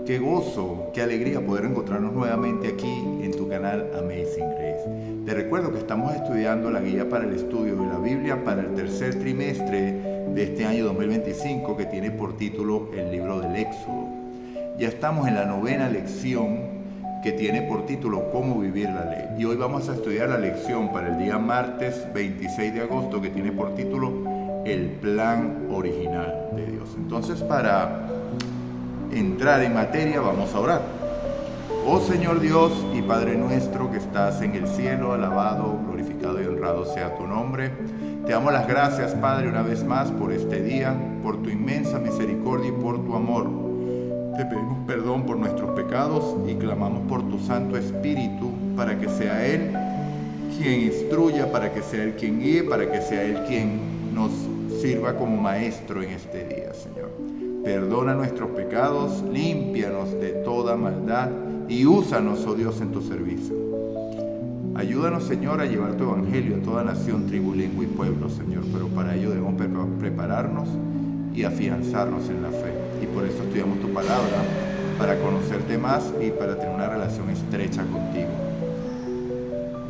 Qué gozo, qué alegría poder encontrarnos nuevamente aquí en tu canal Amazing Grace. Te recuerdo que estamos estudiando la guía para el estudio de la Biblia para el tercer trimestre de este año 2025, que tiene por título el libro del Éxodo. Ya estamos en la 9ª lección, que tiene por título Cómo vivir la ley. Y hoy vamos a estudiar la lección para el día martes 26 de agosto, que tiene por título El plan original de Dios. Entonces, para entrar en materia, vamos a orar. Oh Señor Dios y Padre nuestro que estás en el cielo, alabado, glorificado y honrado sea tu nombre. Te damos las gracias, Padre, una vez más por este día, por tu inmensa misericordia y por tu amor. Te pedimos perdón por nuestros pecados y clamamos por tu Santo Espíritu para que sea Él quien instruya, para que sea Él quien guíe, para que sea Él quien nos sirva como maestro en este día, Señor. Perdona nuestros pecados, límpianos de toda maldad y úsanos, oh Dios, en tu servicio. Ayúdanos, Señor, a llevar tu evangelio a toda nación, tribu, lengua y pueblo, Señor, pero para ello debemos prepararnos y afianzarnos en la fe. Y por eso estudiamos tu palabra, para conocerte más y para tener una relación estrecha contigo.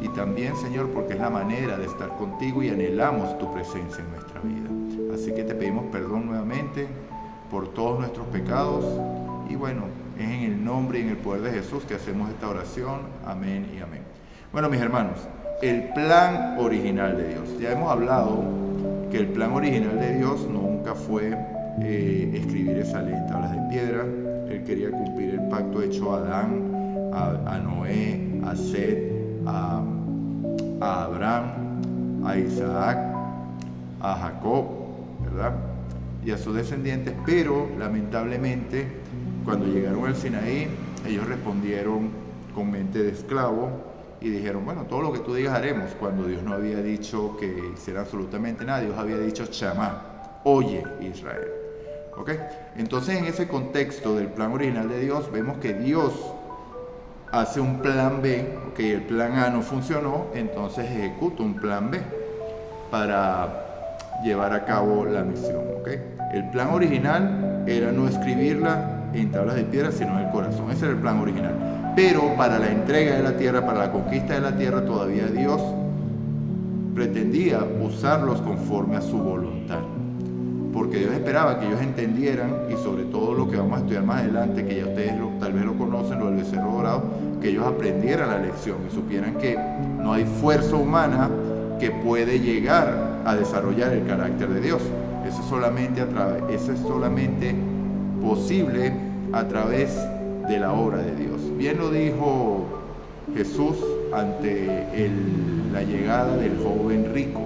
Y también, Señor, porque es la manera de estar contigo y anhelamos tu presencia en nuestra vida. Así que te pedimos perdón nuevamente por todos nuestros pecados, y bueno, es en el nombre y en el poder de Jesús que hacemos esta oración. Amén y amén. Bueno, mis hermanos, el plan original de Dios. Ya hemos hablado que el plan original de Dios nunca fue escribir esa ley en tablas de piedra. Él quería cumplir el pacto hecho a Adán, a Noé, a Set, a Abraham, a Isaac, a Jacob, ¿verdad? Y a sus descendientes, pero lamentablemente cuando llegaron al Sinaí, ellos respondieron con mente de esclavo y dijeron, bueno, todo lo que tú digas haremos, cuando Dios no había dicho que hiciera absolutamente nada. Dios había dicho, Shama, oye Israel. ¿Ok? Entonces, en ese contexto del plan original de Dios, vemos que Dios hace un plan B, ok, el plan A no funcionó, entonces ejecuta un plan B para llevar a cabo la misión, ¿ok? El plan original era no escribirla en tablas de piedra, sino en el corazón. Ese era el plan original. Pero para la entrega de la tierra, para la conquista de la tierra, todavía Dios pretendía usarlos conforme a su voluntad. Porque Dios esperaba que ellos entendieran, y sobre todo lo que vamos a estudiar más adelante, que ya ustedes tal vez lo conocen, lo del becerro dorado, que ellos aprendieran la lección y supieran que no hay fuerza humana que puede llegar a desarrollar el carácter de Dios. Eso es solamente posible a través de la obra de Dios. Bien lo dijo Jesús ante la llegada del joven rico.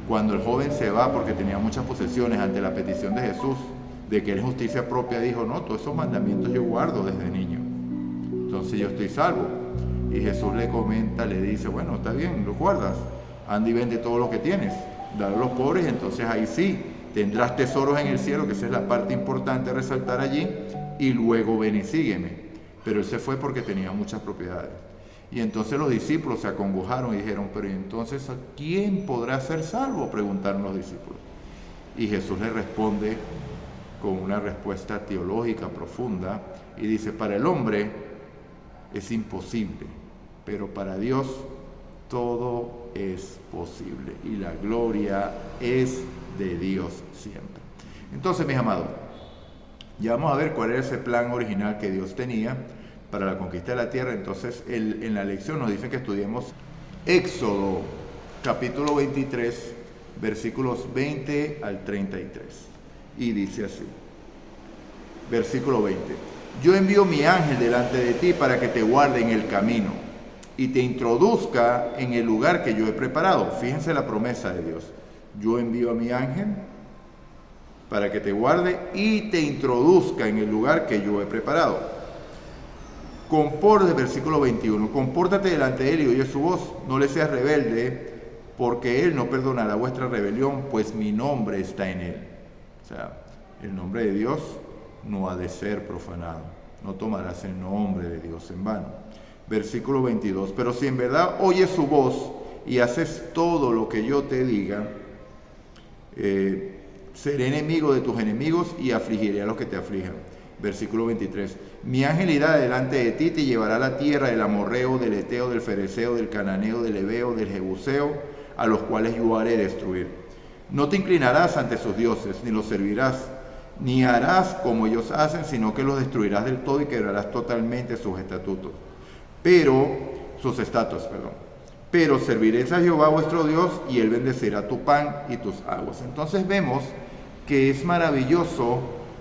Cuando el joven se va porque tenía muchas posesiones, ante la petición de Jesús de que él justicia propia, dijo, no, todos esos mandamientos yo guardo desde niño, entonces yo estoy salvo. Y Jesús le comenta, le dice, bueno, está bien, los guardas, anda y vende todo lo que tienes, dale a los pobres, y entonces ahí sí tendrás tesoros en el cielo, que esa es la parte importante a resaltar allí, y luego ven y sígueme. Pero él se fue porque tenía muchas propiedades. Y entonces los discípulos se acongojaron y dijeron, pero entonces, ¿a quién podrá ser salvo?, preguntaron los discípulos. Y Jesús les responde con una respuesta teológica profunda y dice, para el hombre es imposible, pero para Dios todo es posible, y la gloria es de Dios siempre. Entonces, mis amados, ya vamos a ver cuál era ese plan original que Dios tenía para la conquista de la tierra. Entonces, en la lección nos dicen que estudiemos Éxodo, capítulo 23, versículos 20 al 33. Y dice así, versículo 20. Yo envío mi ángel delante de ti para que te guarde en el camino y te introduzca en el lugar que yo he preparado. Fíjense la promesa de Dios. Yo envío a mi ángel para que te guarde y te introduzca en el lugar que yo he preparado. Versículo 21. Compórtate delante de él y oye su voz. No le seas rebelde, porque él no perdonará vuestra rebelión, pues mi nombre está en él. O sea, el nombre de Dios no ha de ser profanado. No tomarás el nombre de Dios en vano. Versículo 22. Pero si en verdad oyes su voz y haces todo lo que yo te diga, seré enemigo de tus enemigos y afligiré a los que te aflijan. Versículo 23. Mi ángel irá delante de ti, te llevará a la tierra del amorreo, del eteo, del fereceo, del cananeo, del heveo, del jebuseo, a los cuales yo haré destruir. No te inclinarás ante sus dioses, ni los servirás, ni harás como ellos hacen, sino que los destruirás del todo y quebrarás totalmente sus estatutos. Sus estatutos. Pero serviréis a Jehová vuestro Dios, y Él bendecirá tu pan y tus aguas. Entonces vemos que es maravilloso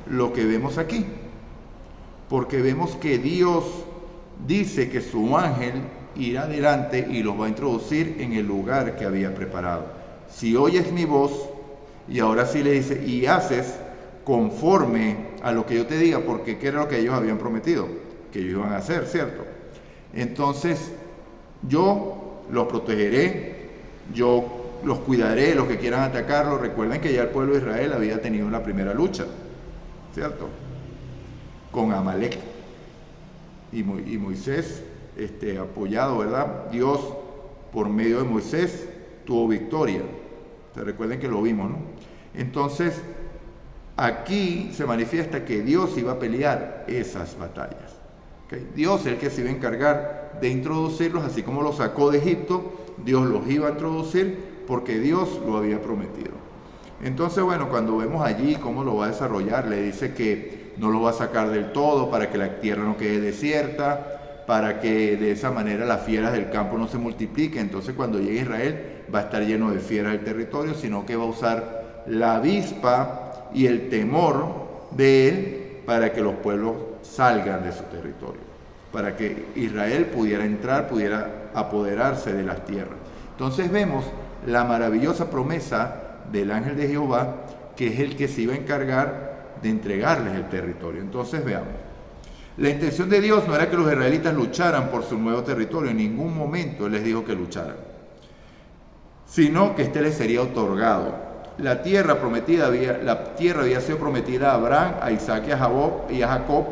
lo que vemos aquí, porque vemos que Dios dice que su ángel irá adelante y los va a introducir en el lugar que había preparado. Si oyes mi voz, y ahora sí le dice, y haces conforme a lo que yo te diga, porque ¿qué era lo que ellos habían prometido? Que ellos iban a hacer, ¿cierto? Entonces, yo los protegeré, yo los cuidaré, los que quieran atacarlos. Recuerden que ya el pueblo de Israel había tenido la primera lucha, ¿cierto? Con Amalek. Y Moisés, apoyado, ¿verdad? Dios, por medio de Moisés, tuvo victoria. Recuerden que lo vimos, ¿no? Entonces, aquí se manifiesta que Dios iba a pelear esas batallas. ¿Okay? Dios es el que se iba a encargar de introducirlos, así como los sacó de Egipto, Dios los iba a introducir porque Dios lo había prometido. Entonces, bueno, cuando vemos allí cómo lo va a desarrollar, le dice que no lo va a sacar del todo para que la tierra no quede desierta, para que de esa manera las fieras del campo no se multipliquen. Entonces, cuando llegue a Israel, va a estar lleno de fieras el territorio, sino que va a usar la avispa y el temor de él para que los pueblos salgan de su territorio, para que Israel pudiera entrar, pudiera apoderarse de las tierras. Entonces vemos la maravillosa promesa del ángel de Jehová, que es el que se iba a encargar de entregarles el territorio. Entonces veamos, la intención de Dios no era que los israelitas lucharan por su nuevo territorio, en ningún momento Él les dijo que lucharan, sino que este les sería otorgado. La tierra había sido prometida a Abraham, a Isaac y a Jacob,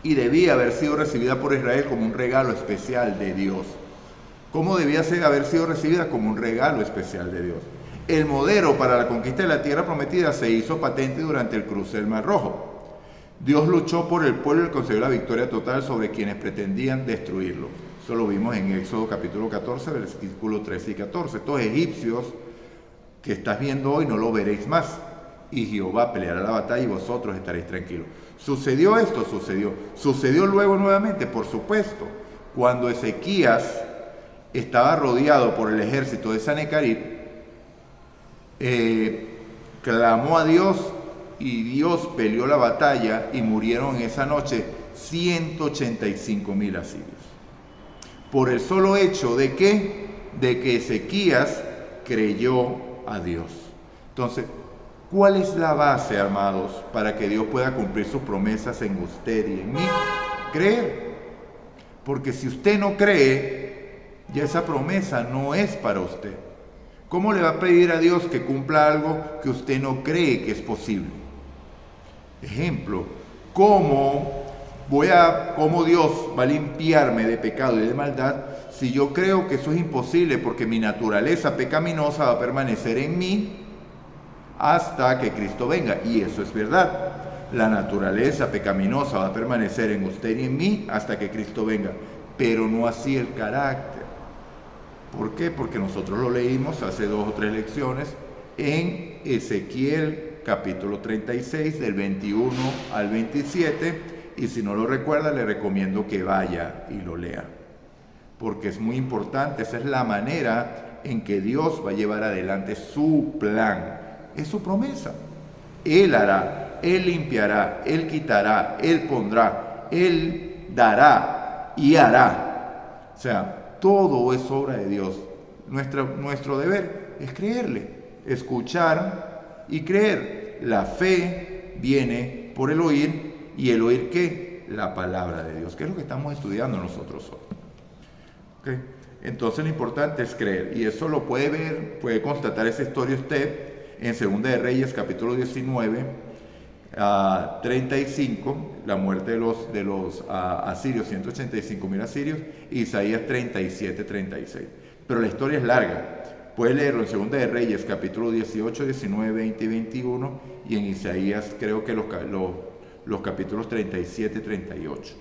y debía haber sido recibida por Israel como un regalo especial de Dios. ¿Cómo debía haber sido recibida? Como un regalo especial de Dios. El modelo para la conquista de la tierra prometida se hizo patente durante el cruce del Mar Rojo. Dios luchó por el pueblo y consiguió la victoria total sobre quienes pretendían destruirlo. Eso lo vimos en Éxodo capítulo 14, versículos 13 y 14. Estos egipcios que estás viendo hoy no lo veréis más, y Jehová peleará la batalla y vosotros estaréis tranquilos. ¿Sucedió esto? Sucedió luego nuevamente, por supuesto, cuando Ezequías estaba rodeado por el ejército de Sennacherib, clamó a Dios y Dios peleó la batalla y murieron en esa noche 185,000 asirios. Por el solo hecho de que Ezequías creyó a Dios. Entonces, ¿cuál es la base, amados, para que Dios pueda cumplir sus promesas en usted y en mí? Creer. Porque si usted no cree, ya esa promesa no es para usted. ¿Cómo le va a pedir a Dios que cumpla algo que usted no cree que es posible? Ejemplo, ¿cómo Dios va a limpiarme de pecado y de maldad si yo creo que eso es imposible, porque mi naturaleza pecaminosa va a permanecer en mí hasta que Cristo venga? Y eso es verdad. La naturaleza pecaminosa va a permanecer en usted y en mí hasta que Cristo venga, pero no así el carácter. ¿Por qué? Porque nosotros lo leímos hace 2 o 3 lecciones en Ezequiel capítulo 36, del 21 al 27, y si no lo recuerda, le recomiendo que vaya y lo lea, porque es muy importante. Esa es la manera en que Dios va a llevar adelante su plan, es su promesa. Él hará, Él limpiará, Él quitará, Él pondrá, Él dará y hará. O sea, todo es obra de Dios. Nuestro deber es creerle, escuchar y creer. La fe viene por el oír, y el oír ¿qué? La palabra de Dios, que es lo que estamos estudiando nosotros hoy. ¿Okay? Entonces lo importante es creer, y eso lo puede ver, puede constatar esa historia usted en Segunda de Reyes capítulo 19, 35, la muerte de los asirios, 185,000 asirios, Isaías 37, 36. Pero la historia es larga. Puede leerlo en Segunda de Reyes capítulo 18, 19, 20 y 21, y en Isaías creo que los los capítulos 37 y 38.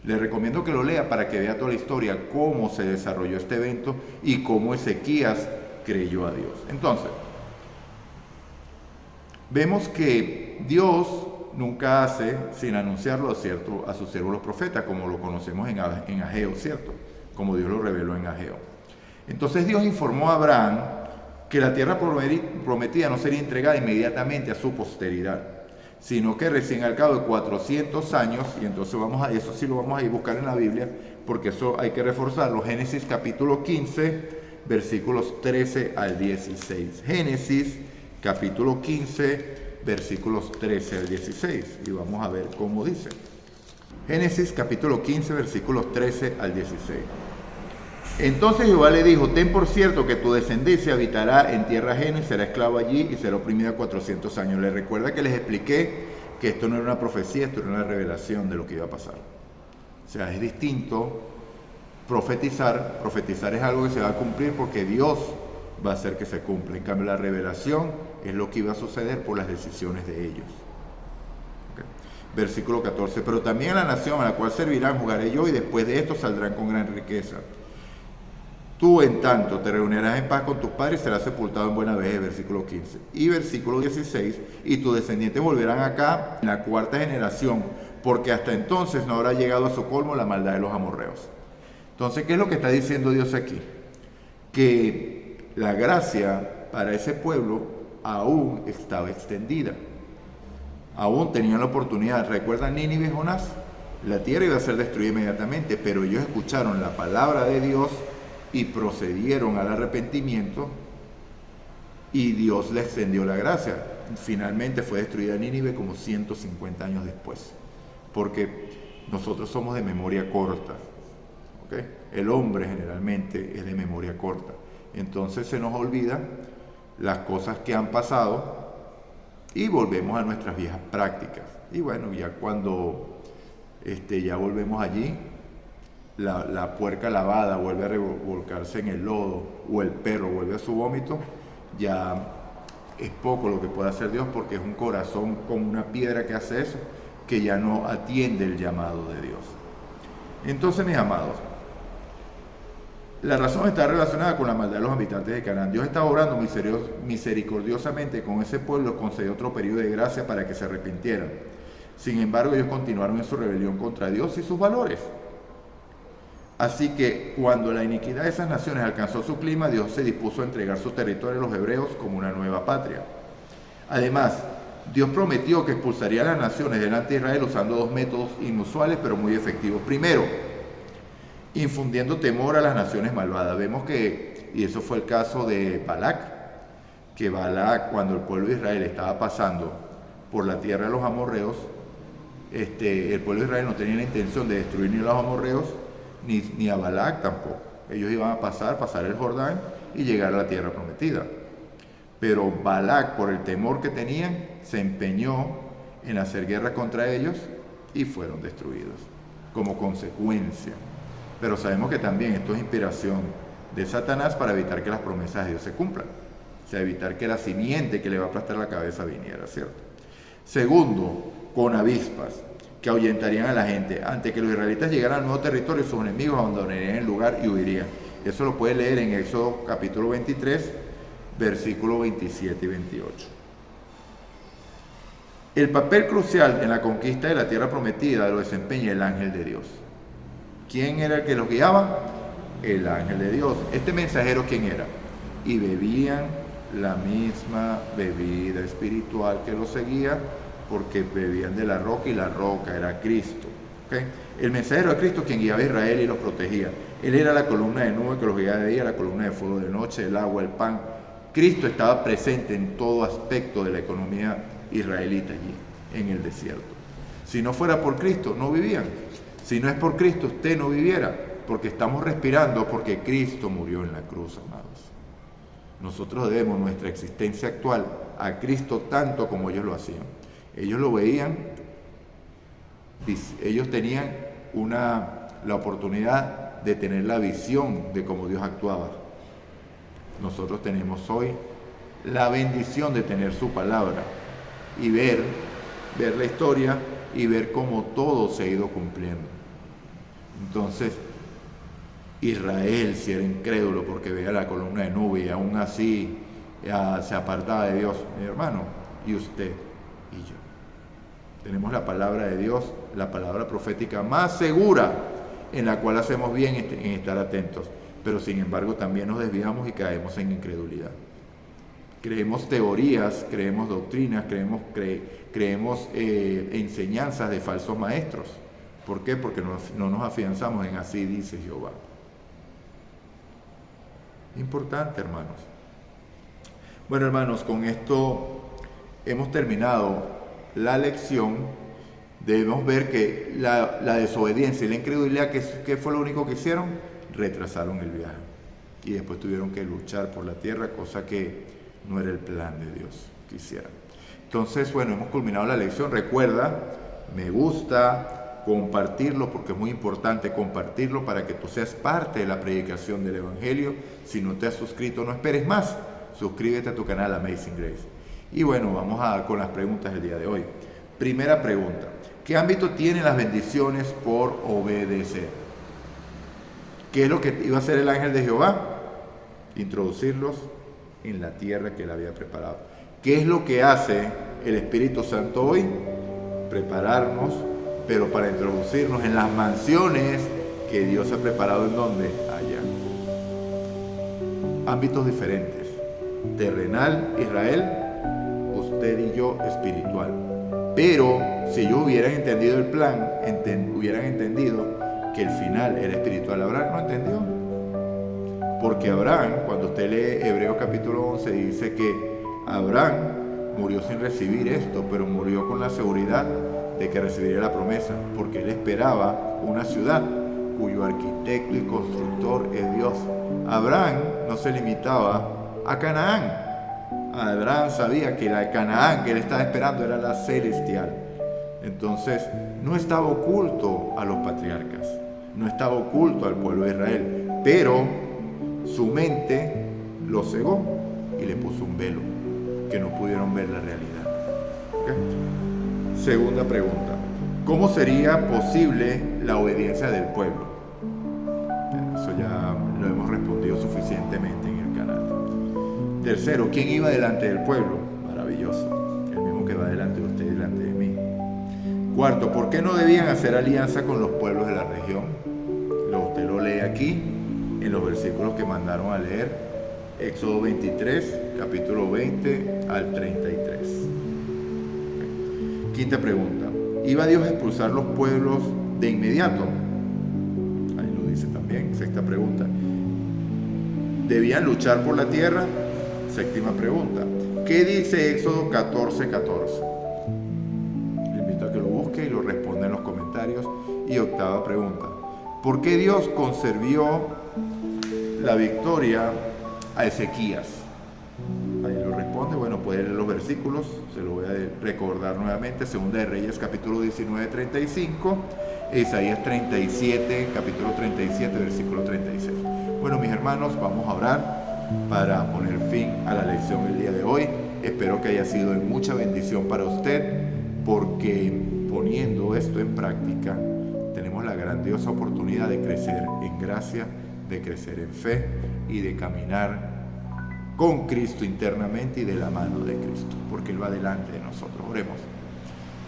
Le recomiendo que lo lea para que vea toda la historia, cómo se desarrolló este evento y cómo Ezequías creyó a Dios. Entonces, vemos que Dios nunca hace sin anunciarlo, ¿cierto?, a sus siervos los profetas, como lo conocemos en Ageo, ¿cierto?, como Dios lo reveló en Ageo. Entonces Dios informó a Abraham que la tierra prometida no sería entregada inmediatamente a su posteridad, sino que recién al cabo de 400 años, y entonces eso sí lo vamos a ir a buscar en la Biblia, porque eso hay que reforzarlo. Génesis capítulo 15, versículos 13 al 16. Génesis capítulo 15, versículos 13 al 16, y vamos a ver cómo dice. Génesis capítulo 15, versículos 13 al 16. Entonces Jehová le dijo: ten por cierto que tu descendencia habitará en tierra ajena y será esclavo allí y será oprimida 400 años. Les recuerda que les expliqué que esto no era una profecía, esto era una revelación de lo que iba a pasar. O sea, es distinto profetizar. Profetizar es algo que se va a cumplir porque Dios va a hacer que se cumpla. En cambio, la revelación es lo que iba a suceder por las decisiones de ellos. Okay. Versículo 14. Pero también a la nación a la cual servirán jugaré yo, y después de esto saldrán con gran riqueza. Tú, en tanto, te reunirás en paz con tus padres y serás sepultado en buena vejez, versículo 15. Y versículo 16, y tus descendientes volverán acá en la cuarta generación, porque hasta entonces no habrá llegado a su colmo la maldad de los amorreos. Entonces, ¿qué es lo que está diciendo Dios aquí? Que la gracia para ese pueblo aún estaba extendida. Aún tenían la oportunidad. ¿Recuerdan Nínive y Jonás? La tierra iba a ser destruida inmediatamente, pero ellos escucharon la palabra de Dios y procedieron al arrepentimiento, y Dios le extendió la gracia. Finalmente fue destruida Nínive como 150 años después, porque nosotros somos de memoria corta, ¿okay? El hombre generalmente es de memoria corta, entonces se nos olvida las cosas que han pasado y volvemos a nuestras viejas prácticas. Y bueno, ya cuando ya volvemos allí, la puerca lavada vuelve a revolcarse en el lodo, o el perro vuelve a su vómito, ya es poco lo que puede hacer Dios, porque es un corazón con una piedra que hace eso, que ya no atiende el llamado de Dios. Entonces, mis amados, la razón está relacionada con la maldad de los habitantes de Canaán. Dios está obrando misericordiosamente con ese pueblo, concedió otro periodo de gracia para que se arrepintieran. Sin embargo, ellos continuaron en su rebelión contra Dios y sus valores. Así que cuando la iniquidad de esas naciones alcanzó su clima, Dios se dispuso a entregar su territorio a los hebreos como una nueva patria. Además, Dios prometió que expulsaría a las naciones delante de Israel usando dos métodos inusuales pero muy efectivos. Primero, infundiendo temor a las naciones malvadas. Vemos que, y eso fue el caso de Balac, que Balac, cuando el pueblo de Israel estaba pasando por la tierra de los amorreos, el pueblo de Israel no tenía la intención de destruir ni a los amorreos, ni a Balac tampoco. Ellos iban a pasar el Jordán y llegar a la tierra prometida. Pero Balac, por el temor que tenían, se empeñó en hacer guerra contra ellos y fueron destruidos como consecuencia. Pero sabemos que también esto es inspiración de Satanás para evitar que las promesas de Dios se cumplan. O sea, evitar que la simiente que le va a aplastar la cabeza viniera, ¿cierto? Segundo, con avispas que ahuyentarían a la gente. Antes que los israelitas llegaran al nuevo territorio, sus enemigos abandonarían el lugar y huirían. Eso lo puede leer en Éxodo capítulo 23, versículos 27 y 28. El papel crucial en la conquista de la tierra prometida lo desempeña el ángel de Dios. ¿Quién era el que los guiaba? El ángel de Dios. ¿Este mensajero quién era? Y bebían la misma bebida espiritual que los seguía, porque bebían de la roca, y la roca era Cristo. ¿Okay? El mensajero de Cristo, quien guiaba a Israel y los protegía. Él era la columna de nube que los guiaba de día, la columna de fuego de noche, el agua, el pan. Cristo estaba presente en todo aspecto de la economía israelita allí, en el desierto. Si no fuera por Cristo, no vivían. Si no es por Cristo, usted no viviera, porque estamos respirando porque Cristo murió en la cruz, amados. Nosotros debemos nuestra existencia actual a Cristo tanto como ellos lo hacían. Ellos lo veían, ellos tenían la oportunidad de tener la visión de cómo Dios actuaba. Nosotros tenemos hoy la bendición de tener su palabra y ver la historia y ver cómo todo se ha ido cumpliendo. Entonces, Israel, si era incrédulo porque veía la columna de nube y aún así se apartaba de Dios, mi hermano, y usted y yo. Tenemos la palabra de Dios, la palabra profética más segura, en la cual hacemos bien en estar atentos, pero sin embargo también nos desviamos y caemos en incredulidad. Creemos teorías, creemos doctrinas, creemos enseñanzas de falsos maestros. ¿Por qué? Porque no nos afianzamos en así dice Jehová. Importante, hermanos. Bueno, hermanos, con esto hemos terminado la lección. Debemos ver que la desobediencia y la incredulidad, ¿qué fue lo único que hicieron? Retrasaron el viaje. Y después tuvieron que luchar por la tierra, cosa que no era el plan de Dios que hicieran. Entonces, bueno, hemos culminado la lección. Recuerda, me gusta compartirlo porque es muy importante compartirlo para que tú seas parte de la predicación del Evangelio. Si no te has suscrito, no esperes más. Suscríbete a tu canal Amazing Grace. Y bueno, vamos con las preguntas del día de hoy. Primera pregunta. ¿Qué ámbito tienen las bendiciones por obedecer? ¿Qué es lo que iba a hacer el ángel de Jehová? Introducirlos en la tierra que él había preparado. ¿Qué es lo que hace el Espíritu Santo hoy? Prepararnos, pero para introducirnos en las mansiones que Dios ha preparado. ¿En dónde? Allá. Ámbitos diferentes. Terrenal, Israel, usted y yo, espiritual. Pero si ellos hubieran entendido el plan, hubieran entendido que el final era espiritual. Abraham no entendió. Porque Abraham, cuando usted lee Hebreos capítulo 11, dice que Abraham murió sin recibir esto, pero murió con la seguridad de que recibiría la promesa, porque él esperaba una ciudad cuyo arquitecto y constructor es Dios. Abraham no se limitaba a Canaán. Abraham sabía que la Canaán que él estaba esperando era la celestial. Entonces no estaba oculto a los patriarcas, no estaba oculto al pueblo de Israel, pero su mente lo cegó y le puso un velo que no pudieron ver la realidad. ¿Okay? Segunda pregunta. ¿Cómo sería posible la obediencia del pueblo? Eso ya lo hemos respondido suficientemente en el canal. Tercero, ¿quién iba delante del pueblo? Maravilloso. El mismo que va delante de usted y delante de mí. Cuarto, ¿por qué no debían hacer alianza con los pueblos de la región? Usted lo lee aquí, en los versículos que mandaron a leer. Éxodo 23, capítulo 20 al 33. Quinta pregunta. ¿Iba Dios a expulsar los pueblos de inmediato? Ahí lo dice también. Sexta pregunta. ¿Debían luchar por la tierra? Séptima pregunta. ¿Qué dice Éxodo 14:14? Le invito a que lo busque y lo responda en los comentarios. Y octava pregunta. ¿Por qué Dios conservó la victoria a Ezequías? Ahí lo responde. Bueno, puede leer los versículos. Se lo voy a recordar nuevamente. Segunda de Reyes, capítulo 19:35. Isaías 37, capítulo 37, versículo 36. Bueno, mis hermanos, vamos a orar para poner fin a la lección del día de hoy. Espero que haya sido de mucha bendición para usted, porque poniendo esto en práctica tenemos la grandiosa oportunidad de crecer en gracia, de crecer en fe y de caminar con Cristo internamente y de la mano de Cristo, porque Él va delante de nosotros. Oremos.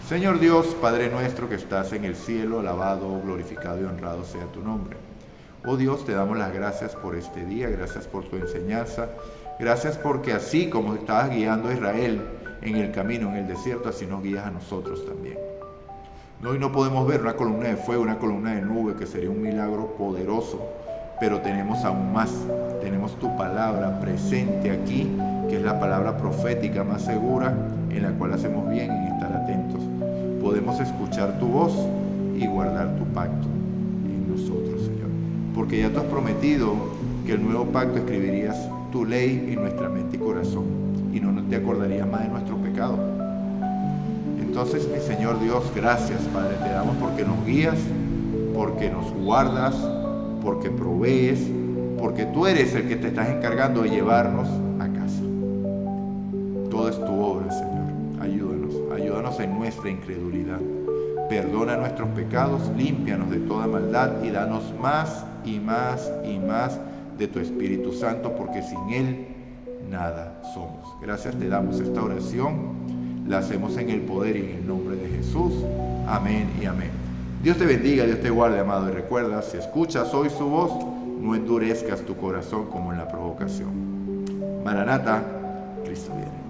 Señor Dios, Padre nuestro que estás en el cielo, alabado, glorificado y honrado sea tu nombre. Oh Dios, te damos las gracias por este día, gracias por tu enseñanza, gracias porque así como estabas guiando a Israel en el camino, en el desierto, así nos guías a nosotros también. Hoy no podemos ver una columna de fuego, una columna de nube, que sería un milagro poderoso, pero tenemos aún más, tenemos tu palabra presente aquí, que es la palabra profética más segura, en la cual hacemos bien en estar atentos. Podemos escuchar tu voz y guardar tu pacto en nosotros, Señor. Porque ya tú has prometido que el nuevo pacto escribirías tu ley en nuestra mente y corazón, y no te acordarías más de nuestro pecado. Entonces, mi Señor Dios, gracias, Padre, te damos porque nos guías, porque nos guardas, porque provees, porque tú eres el que te estás encargando de llevarnos a casa. Todo es tu obra, Señor. Ayúdanos en nuestra incredulidad. perdona nuestros pecados, límpianos de toda maldad y danos más y más y más de tu Espíritu Santo, porque sin Él nada somos. Gracias te damos esta oración, la hacemos en el poder y en el nombre de Jesús. Amén y amén. Dios te bendiga, Dios te guarde, amado, y recuerda, si escuchas hoy su voz, no endurezcas tu corazón como en la provocación. Maranata, Cristo viene.